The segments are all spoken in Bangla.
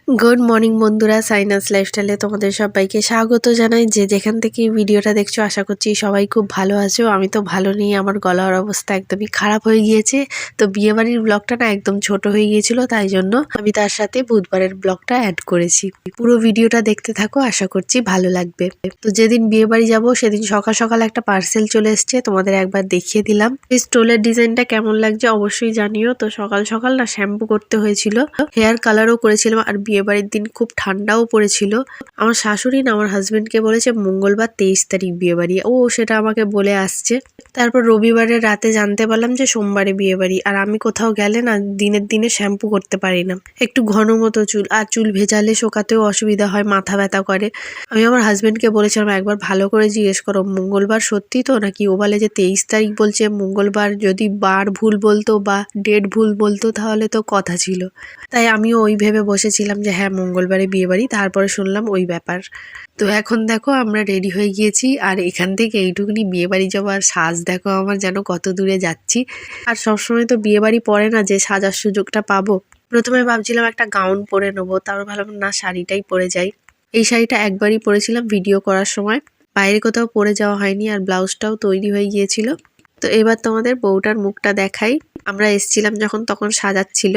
গুড মর্নিং বন্ধুরা, সাইনাস লাইফস্টাইলে তোমাদের সবাইকে স্বাগত জানাই। যে যেখান থেকে ভিডিওটা দেখছো আশা করছি সবাই খুব ভালো আছো। আমি তো ভালো নেই, আমার গলার অবস্থা একদমই খারাপ হয়ে গিয়েছে। তো বিয়েবাড়ির ব্লগটা না একদম ছোট হয়ে গিয়েছিল, তাই জন্য আমি তার সাথে বুধবারের ব্লগটা অ্যাড করেছি। পুরো ভিডিওটা দেখতে থাকো, আশা করছি ভালো লাগবে। তো যেদিন বিয়েবাড়ি যাব সেদিন সকাল সকাল একটা পার্সেল চলে এসছে, তোমাদের একবার দেখিয়ে দিলাম। এই স্টোলের ডিজাইনটা কেমন লাগছে অবশ্যই জানিও। তো সকাল সকাল না শ্যাম্পু করতে হয়েছিল, হেয়ার কালারও করেছিলাম, আর বিয়েবাড়ির দিন খুব ঠান্ডাও পড়েছিল। আমার শাশুড়ি না আমার হাজবেন্ডকে বলেছে মঙ্গলবার 23 তারিখ বিয়েবাড়ি, ও সেটা আমাকে বলে আসছে। তারপর রবিবারের রাতে জানতে পারলাম যে সোমবারে বিয়েবাড়ি। আর আমি কোথাও গেলে না দিনের দিনে শ্যাম্পু করতে পারি না, একটু ঘন মতো চুল, আর চুল ভেজালে শোকাতেও অসুবিধা হয়, মাথা ব্যথা করে। আমি আমার হাজবেন্ডকে বলেছিলাম একবার ভালো করে জিজ্ঞেস করো মঙ্গলবার সত্যি তো নাকি। ও বলে যে 23 তারিখ বলছে, মঙ্গলবার যদি বার ভুল বলতো বা ডেট ভুল বলতো তাহলে তো কথা ছিল। তাই আমিও ওই ভেবে বসেছিলাম যে হ্যাঁ মঙ্গলবারে বিয়েবাড়ি, তারপরে শুনলাম ওই ব্যাপার। তো এখন দেখো আমরা রেডি হয়ে গিয়েছি, আর এখান থেকে এইটুকুনি বিয়েবাড়ি যাওয়ার সাজ দেখো আমার যেন কত দূরে যাচ্ছি। আর সবসময় তো বিয়েবাড়ি পরে না যে সাজার সুযোগটা পাবো। প্রথমে ভাবছিলাম একটা গাউন পরে নেবো, তারপর ভাবলাম না শাড়িটাই পরে যাই। এই শাড়িটা একবারই পরেছিলাম ভিডিও করার সময়, বাইরে কোথাও পরে যাওয়া হয়নি, আর ব্লাউজটাও তৈরি হয়ে গিয়েছিল। তো এবার তোমাদের বউটার মুখটা দেখাই। আমরা এসছিলাম যখন তখন সাজাচ্ছিল,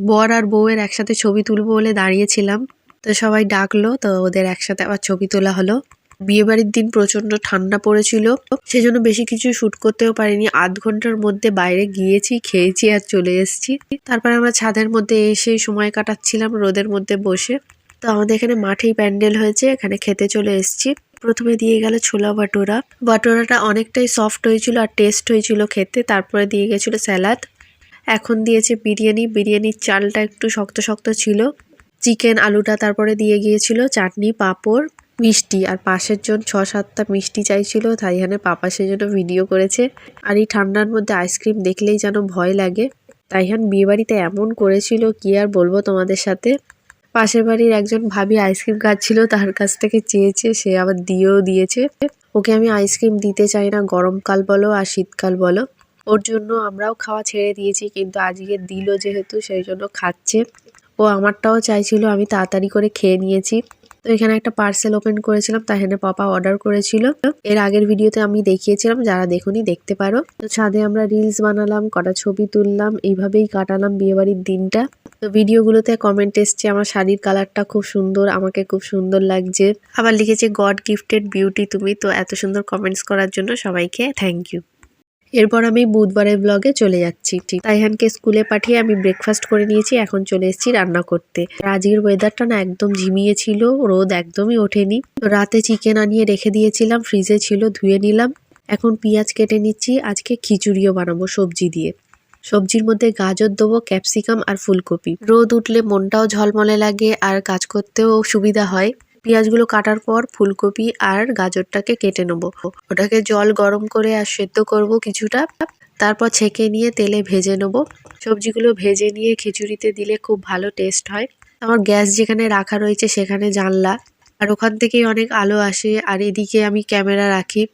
বর আর বউয়ের একসাথে ছবি তুলবো বলে দাঁড়িয়েছিলাম। তো সবাই ডাকলো, তো ওদের একসাথে আবার ছবি তোলা হলো। বিয়েবাড়ির দিন প্রচন্ড ঠান্ডা পড়েছিল, সেজন্য বেশি কিছু শুট করতেও পারিনি। আধ ঘন্টার মধ্যে বাইরে গিয়েছি, খেয়েছি আর চলে এসেছি। তারপর আমরা ছাদের মধ্যে এসে সময় কাটাচ্ছিলাম রোদের মধ্যে বসে। তো আমাদের এখানে মাঠেই প্যান্ডেল হয়েছে, এখানে খেতে চলে এসেছি। প্রথমে দিয়ে গেল ছোলা বাটোরা। বাটোরাটা অনেকটাই সফট হয়েছিল আর টেস্ট হয়েছিল খেতে। তারপরে দিয়ে গেছিল স্যালাড। এখন দিয়েছে বিরিয়ানি, বিরিয়ানির চালটা একটু শক্ত শক্ত ছিল। চিকেন আলুটা তারপরে দিয়ে গিয়েছিল, চাটনি, পাঁপড়, মিষ্টি। আর পাশের জন 6-7টা মিষ্টি চাইছিল, তাই এখানে পাপা সেজন্য ভিডিও করেছে। আর এই ঠান্ডার মধ্যে আইসক্রিম দেখলেই যেন ভয় লাগে, তাই এখানে বিয়েবাড়িতে এমন করেছিল কি আর বলবো তোমাদের সাথে। পাশের বাড়ির একজন ভাবি আইসক্রিম খাচ্ছিল, তার কাছ থেকে চেয়েছে, সে আবার দিয়েও দিয়েছে। ওকে আমি আইসক্রিম দিতে চাই না, গরমকাল বলো আর শীতকাল বলো। ওর জন্য আমরাও খাওয়া ছেড়ে দিয়েছি, কিন্তু আজকে দিল যেহেতু সেই জন্য খাচ্ছে। ও আমারটাও চাইছিল, আমি তাড়াতাড়ি করে খেয়ে নিয়েছি। তো এখানে একটা পার্সেল ওপেন করেছিলাম, তা এখানে পাপা অর্ডার করেছিল। এর আগের ভিডিওতে আমি দেখিয়েছিলাম, যারা দেখুনি দেখতে পারো। তো ছাদে আমরা রিলস বানালাম, কটা ছবি তুললাম, এইভাবেই কাটালাম বিয়েবাড়ির দিনটা। তো ভিডিওগুলোতে কমেন্ট এসছে আমার শাড়ির কালারটা খুব সুন্দর, আমাকে খুব সুন্দর লাগছে। আবার লিখেছে গড গিফটেড বিউটি তুমি। তো এত সুন্দর কমেন্টস করার জন্য সবাইকে থ্যাংক ইউ। এরপর আমি বুধবারের ব্লগে চলে যাচ্ছি। তাইহানকে স্কুলে পাঠিয়ে আমি ব্রেকফাস্ট করে নিয়েছি, এখন চলে এসেছি রান্না করতে। আজকের ওয়েদারটা না একদম ঝিমিয়ে ছিল, রোদ একদমই ওঠেনি। রাতে চিকেন আনিয়ে রেখে দিয়েছিলাম, ফ্রিজে ছিল, ধুয়ে নিলাম। এখন পেঁয়াজ কেটে নিচ্ছি, আজকে খিচুড়িও বানাবো সবজি দিয়ে। সবজির মধ্যে গাজর দেবো, ক্যাপসিকাম আর ফুলকপি। রোদ উঠলে মনটাও ঝলমলে লাগে আর কাজ করতেও সুবিধা হয়। পেঁয়াজগুলো কাটার পর ফুলকপি আর গাজরটাকে কেটে নেবো। ওটাকে জল গরম করে আর সেদ্ধ করব কিছুটা, তারপর ছেঁকে নিয়ে তেলে ভেজে নেবো। সবজিগুলো ভেজে নিয়ে খিচুড়িতে দিলে খুব ভালো টেস্ট হয়। আমার গ্যাস যেখানে রাখা রয়েছে সেখানে জানলা, আর ওখান থেকেই অনেক আলো আসে। আর এদিকে আমি ক্যামেরা রাখি,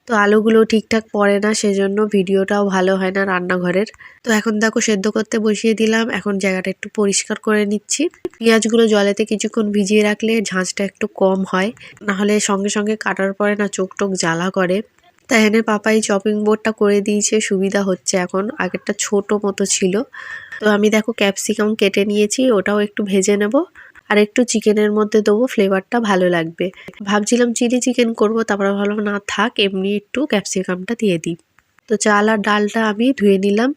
তো আলোগুলো ঠিকঠাক পড়ে না, সেজন্য ভিডিওটাও ভালো হয় না রান্নাঘরের। তো এখন দেখো সেদ্ধ করতে বসিয়ে দিলাম, এখন জায়গাটা একটু পরিষ্কার করে নিচ্ছি। পেঁয়াজগুলো জলেতে কিছুক্ষণ ভিজিয়ে রাখলে ঝাঁঝটা একটু কম হয়, না হলে সঙ্গে সঙ্গে কাটার পরে না চোখ টোক জ্বালা করে। তাই এখানে পাপাই চপিং বোর্ডটা করে দিয়েছে, সুবিধা হচ্ছে এখন, আগেরটা ছোট মতো ছিল। তো আমি দেখো ক্যাপসিকাম কেটে নিয়েছি, ওটাও একটু ভেজে নেব। আর একটু চিকেনের মধ্যে দেবো, ফ্লেভারটা ভালো লাগবে। ভাবছিলাম চিলি চিকেন করব, তারপরে ভাবলাম না থাক, এমনি একটু ক্যাপসিকামটা দিয়ে দিই। তো চাল আর ডালটা আমি ধুয়ে নিলাম,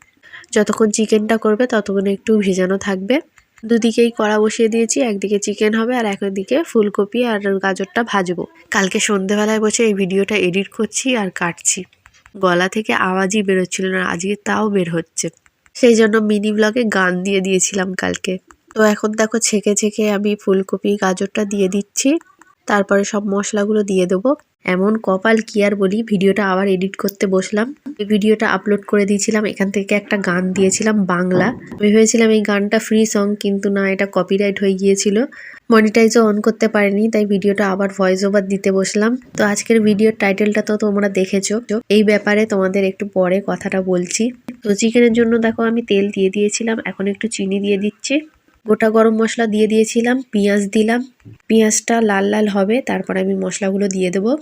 যতক্ষণ চিকেনটা করবে ততক্ষণ একটু ভেজানো থাকবে। দুদিকেই কড়া বসিয়ে দিয়েছি, একদিকে চিকেন হবে আর একদিকে ফুলকপি আর গাজরটা ভাজবো। কালকে সন্ধেবেলায় বসে এই ভিডিওটা এডিট করছি আর কাটছি, গলা থেকে আওয়াজই বেরোচ্ছিল না, আজকে তাও বের হচ্ছে। সেই জন্য মিনি ব্লগে গান দিয়ে দিয়েছিলাম কালকে। তো এখন দেখো ছেঁকে ছেঁকে আমি ফুলকপি গাজরটা দিয়ে দিচ্ছি, তারপরে সব মশলাগুলো দিয়ে দেবো। এমন কপাল কি আর বলি, ভিডিওটা আবার এডিট করতে বসলাম। এই ভিডিওটা আপলোড করে দিয়েছিলাম, এখান থেকে একটা গান দিয়েছিলাম বাংলা। আমি ভেবেছিলাম এই গানটা ফ্রি সং, কিন্তু না, এটা কপিরাইট হয়ে গিয়েছিল, মনিটাইজও অন করতে পারিনি। তাই ভিডিওটা আবার ভয়েস ওভার দিতে বসলাম। তো আজকের ভিডিওর টাইটেলটা তো তোমরা দেখেছো, এই ব্যাপারে তোমাদের একটু পরে কথাটা বলছি। তো চিকেনের জন্য দেখো আমি তেল দিয়ে দিয়েছিলাম, এখন একটু চিনি দিয়ে দিচ্ছি। গোটা গরম মশলা দিয়ে দিয়েছিলাম, পেঁয়াজ দিলাম, পেঁয়াজটা লাল লাল হবে তারপর আমি মশলাগুলো দিয়ে দেবো।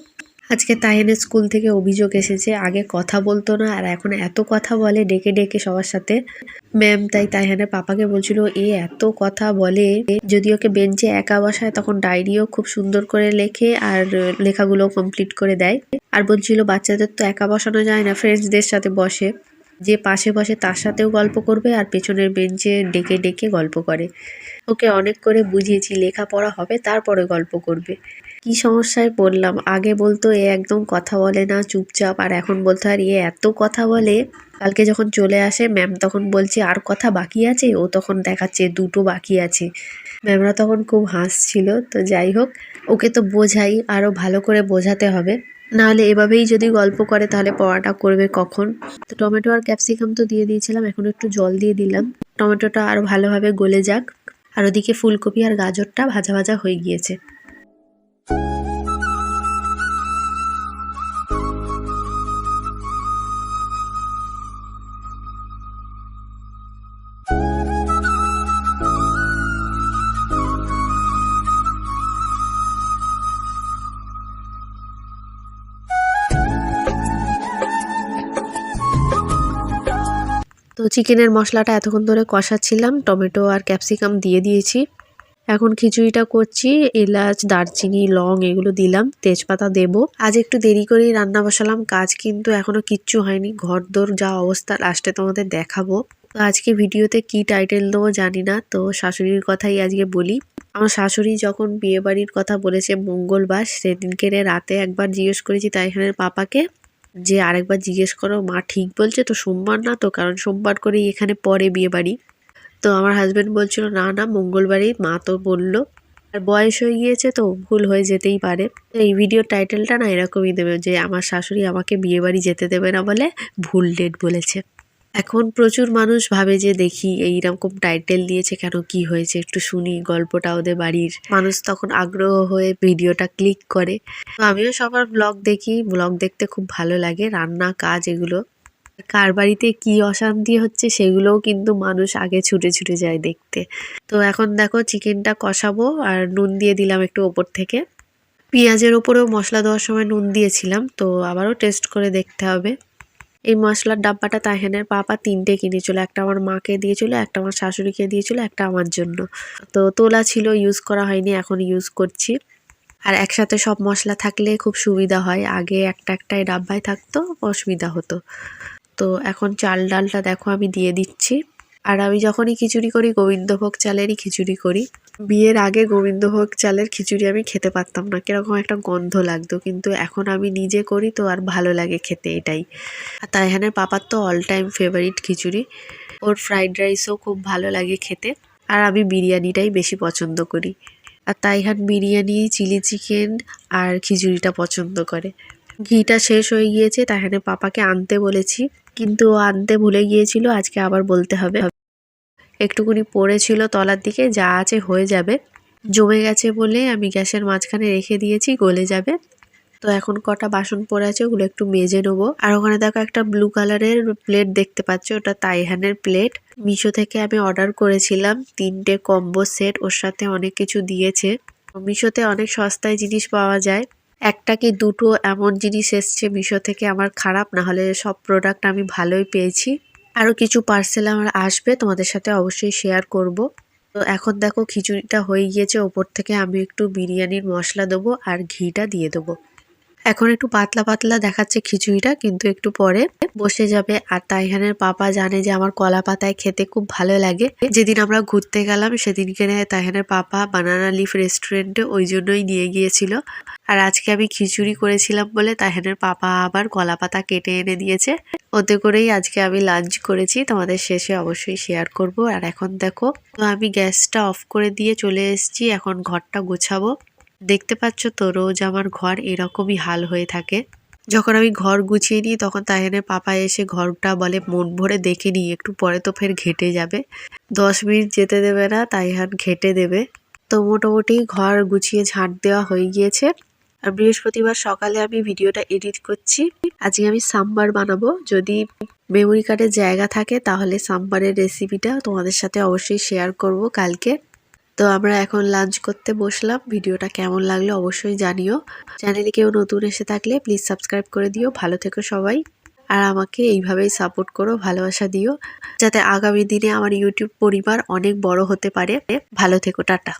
আজকে তাইহানের স্কুল থেকে অভিযোগ এসেছে, আগে কথা বলতো না আর এখন এত কথা বলে ডেকে ডেকে সবার সাথে। ম্যাম তাই তাইহানের পাপাকে বলছিল এ এত কথা বলে, যদি ওকে বেঞ্চে একা বসায় তখন ডায়েরিও খুব সুন্দর করে লেখে আর লেখাগুলো কমপ্লিট করে দেয়। আর বলছিল বাচ্চাদের তো একা বসানো যায় না, ফ্রেন্ডসদের সাথে বসে, যে পাশে বসে তার সাথেও গল্প করবে আর পেছনের বেঞ্চে ডেকে ডেকে গল্প করে। ওকে অনেক করে বুঝিয়েছি লেখাপড়া হবে তারপরে গল্প করবে। কি সমস্যায় পড়লাম, আগে বলতো এ একদম কথা বলে না চুপচাপ, আর এখন বলতো আর এ এত কথা বলে। কালকে যখন চলে আসে ম্যাম তখন বলছে আর কথা বাকি আছে, ও তখন দেখাচ্ছে 2টো বাকি আছে। ম্যামরা তখন খুব হাসছিল। তো যাই হোক, ওকে তো বোঝাই, আরও ভালো করে বোঝাতে হবে, নাহলে এভাবেই যদি গল্প করে তাহলে পড়াটা করবে কখন। তো টমেটো আর ক্যাপসিকাম তো দিয়ে দিয়েছিলাম, এখন একটু জল দিয়ে দিলাম, টমেটোটা আরও ভালোভাবে গলে যাক। আর ওদিকে ফুলকপি আর গাজরটা ভাজা ভাজা হয়ে গিয়েছে। তো চিকেনের মশলাটা এতক্ষণ ধরে কষাচ্ছিলাম, টমেটো আর ক্যাপসিকাম দিয়ে দিয়েছি। এখন খিচুড়িটা করছি, এলাচ দারচিনি লং এগুলো দিলাম, তেজপাতা দেব। আজ একটু দেরি করেই রান্না বসালাম, কাজ কিন্তু এখনো কিচ্ছু হয়নি, ঘরদোর যা অবস্থা লাস্টে তোমাদের দেখাবো। তো আজকে ভিডিওতে কি টাইটেল দেবো জানি না, তো শাশুড়ির কথাই আজকে বলি। আমার শাশুড়ি যখন বিয়ে বাড়ির কথা বলেছে মঙ্গলবার, সেদিনকে রাতে একবার জিজ্ঞেস করেছি তাইহানের পাপাকে যে আরেকবার জিজ্ঞেস করো মা ঠিক বলছে তো, সোমবার না তো, কারণ সোমবার করেই এখানে পরে বিয়ে বাড়ি। তো আমার হাজবেন্ড বলছিল না না মঙ্গলবারই, মা তো বললো। আর বয়স হয়ে গিয়েছে তো ভুল হয়ে যেতেই পারে। এই ভিডিওর টাইটেলটা না এরকমই দেবে যে আমার শাশুড়ি আমাকে বিয়ে বাড়ি যেতে দেবে না বলে ভুল ডেট বলেছে। এখন প্রচুর মানুষ ভাবে যে দেখি এইরকম টাইটেল দিয়েছে কেন, কি হয়েছে একটু শুনি গল্পটা ওদের বাড়ির, মানুষ তখন আগ্রহ হয়ে ভিডিওটা ক্লিক করে। তো আমিও সবার ব্লগ দেখি, ব্লগ দেখতে খুব ভালো লাগে, রান্না কাজ এগুলো, কার বাড়িতে কি অশান্তি হচ্ছে সেগুলোও কিন্তু মানুষ আগে ছুটে ছুটে যায় দেখতে। তো এখন দেখো চিকেনটা কষাবো আর নুন দিয়ে দিলাম একটু ওপর থেকে। পেঁয়াজের ওপরেও মশলা দেওয়ার সময় নুন দিয়েছিলাম, তো আবারও টেস্ট করে দেখতে হবে। এই মশলার ডাব্বাটা তাইহানের পাপা 3টে কিনেছিল, একটা আমার মাকে দিয়েছিল, একটা আমার শাশুড়িকে দিয়েছিল, একটা আমার জন্য। তো তোলা ছিল, ইউজ করা হয়নি, এখন ইউজ করছি। আর একসাথে সব মশলা থাকলে খুব সুবিধা হয়, আগে একটা একটাই ডাব্বায় থাকতো অসুবিধা হতো। তো এখন চাল ডালটা দেখো আমি দিয়ে দিচ্ছি। আর আমি যখনই খিচুড়ি করি গোবিন্দভোগ চালেরই খিচুড়ি করি। বিয়ের আগে গোবিন্দভোগ চালের খিচুড়ি আমি খেতে পারতাম না, কিরকম একটা গন্ধ লাগতো, কিন্তু এখন আমি নিজে করি তো আর ভালো লাগে খেতে, এটাই। আর তাইহানের পাপার তো অল টাইম ফেভারিট খিচুড়ি, ওর ফ্রাইড রাইসও খুব ভালো লাগে খেতে। আর আমি বিরিয়ানিটাই বেশি পছন্দ করি। আর তাইহান বিরিয়ানি, চিলি চিকেন আর খিচুড়িটা পছন্দ করে। ঘিটা শেষ হয়ে গিয়েছে, তাইহানের পাপাকে আনতে বলেছি, কিন্তু ও আনতে ভুলে গিয়েছিল, আজকে আবার বলতে হবে। একটুকুনি পড়েছিল তলার দিকে, যা আছে হয়ে যাবে, জমে গেছে বলে আমি গ্যাসের মাঝখানে রেখে দিয়েছি, গলে যাবে। তো এখন কটা বাসন পড়ে আছে ওগুলো একটু মেজে নেবো। আর ওখানে দেখো একটা ব্লু কালারের প্লেট দেখতে পাচ্ছ, ওটা তাইহানের প্লেট, মিশো থেকে আমি অর্ডার করেছিলাম 3টে কম্বো সেট, ওর সাথে অনেক কিছু দিয়েছে। মিশোতে অনেক সস্তায় জিনিস পাওয়া যায়, একটা কি দুটো এমন জিনিস এসছে মিশো থেকে আমার খারাপ, না হলে সব প্রোডাক্ট আমি ভালোই পেয়েছি। আরও কিছু পার্সেল আমার আসবে, তোমাদের সাথে অবশ্যই শেয়ার করব। তো এখন দেখো খিচুড়িটা হয়ে গিয়েছে, ওপর থেকে আমি একটু বিরিয়ানির মশলা দেবো আর ঘিটা দিয়ে দেবো। এখন একটু পাতলা পাতলা দেখাচ্ছে খিচুড়িটা, কিন্তু একটু পরে বসে যাবে। আর তাইহানের পাপা জানে যে আমার কলা পাতায় খেতে খুব ভালো লাগে, যেদিন আমরা ঘুরতে গেলাম সেদিনকে তাইহানের পাপা বানানা লিফ রেস্টুরেন্টে ওই জন্যই নিয়ে গিয়েছিল। আর আজকে আমি খিচুড়ি করেছিলাম বলে তাইহানের পাপা আবার কলা পাতা কেটে এনে দিয়েছে, ওতে করেই আজকে আমি লাঞ্চ করেছি, তোমাদের শেষে অবশ্যই শেয়ার করব। আর এখন দেখো তো আমি গ্যাসটা অফ করে দিয়ে চলে এসেছি, এখন ঘরটা গোছাবো। দেখতে পাচ্ছ তো রোজ আমার ঘর এরকমই হাল হয়ে থাকে, যখন আমি ঘর গুছিয়ে নিই তখন তাইহানের পাপা এসে ঘরটা বলে মন ভরে দেখে নিই, একটু পরে তো ফের ঘেটে যাবে, 10 মিনিট যেতে দেবে না, তাইহান ঘেটে দেবে। তো মোটামুটি ঘর গুছিয়ে ঝাঁট দেওয়া হয়ে গিয়েছে। আর বৃহস্পতিবার সকালে আমি ভিডিওটা এডিট করছি। আজকে আমি সাম্বার বানাবো, যদি মেমোরি কার্ডে জায়গা থাকে তাহলে সাম্বারের রেসিপিটা তোমাদের সাথে অবশ্যই শেয়ার করব কালকে। তো আমরা এখন লাঞ্চ করতে বসলাম। ভিডিওটা কেমন লাগলো অবশ্যই জানিও। চ্যানেলে কেউ নতুন এসে থাকলে প্লিজ সাবস্ক্রাইব করে দিও। ভালো থেকো সবাই, আর আমাকে এইভাবেই সাপোর্ট করো, ভালোবাসা দিও, যাতে আগামী দিনে আমার ইউটিউব পরিবার অনেক বড় হতে পারে। ভালো থেকো, টাটা।